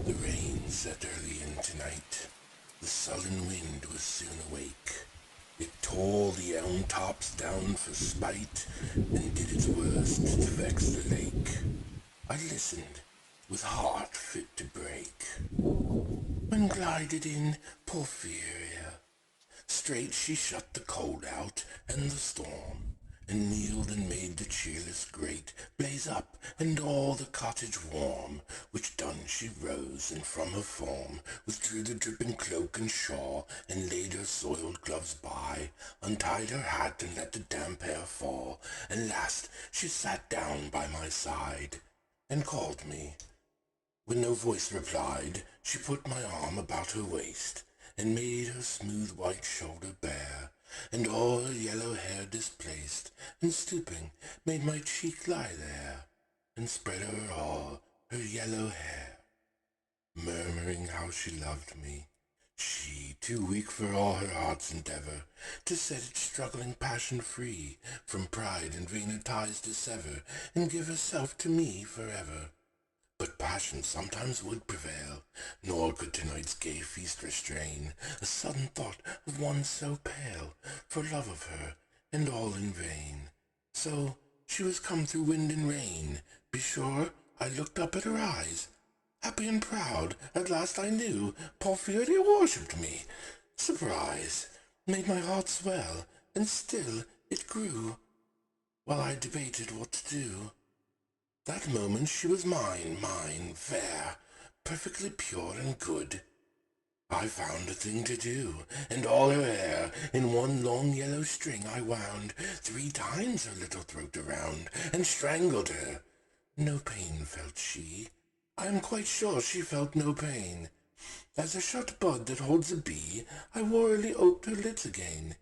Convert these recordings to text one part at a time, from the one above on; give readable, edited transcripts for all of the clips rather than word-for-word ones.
The rain set early into night. The sullen wind was soon awake. It tore the elm tops down for spite, and did its worst to vex the lake. I listened, with heart fit to break, when glided in Porphyria. Straight she shut the cold out and the storm, and kneeled and made the cheerless grate blaze up, and all the cottage warm. Which done she rose, and from her form withdrew the dripping cloak and shawl, and laid her soiled gloves by, untied her hat, and let the damp hair fall, and last she sat down by my side, and called me. When no voice replied, she put my arm about her waist, and made her smooth white shoulder bare, and all her yellow hair displaced, and stooping, made my cheek lie there, and spread o'er all her yellow hair, murmuring how she loved me. She, too weak for all her heart's endeavor, to set its struggling passion free, from pride and vainer ties to sever, and give herself to me forever. But passion sometimes would prevail, nor could tonight's gay feast restrain a sudden thought of one so pale, for love of her, and all in vain. So she was come through wind and rain. Be sure I looked up at her eyes. Happy and proud, at last I knew Porphyria worshipped me. Surprise made my heart swell, and still it grew, while I debated what to do. That moment she was mine, fair, perfectly pure and good. I found a thing to do, and all her hair in one long yellow string I wound 3 times her little throat around, and strangled her. No pain felt she. I am quite sure she felt no pain. As a shut bud that holds a bee, I warily oped her lids again.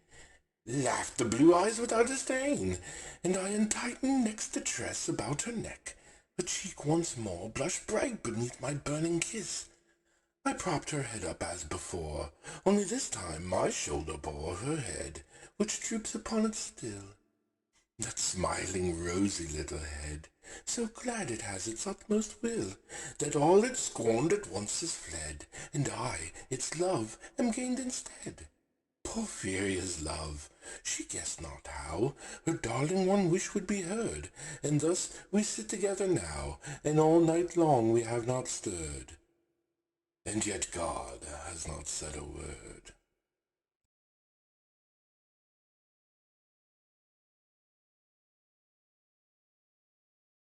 Laughed the blue eyes without a stain, and I untightened next the tress about her neck. Her cheek once more blushed bright beneath my burning kiss. I propped her head up as before, only this time my shoulder bore her head, which droops upon it still. That smiling, rosy little head, so glad it has its utmost will, that all it scorned at once is fled, and I, its love, am gained instead. Porphyria's love, she guessed not how her darling one wish would be heard, and thus we sit together now, and all night long we have not stirred. And yet God has not said a word.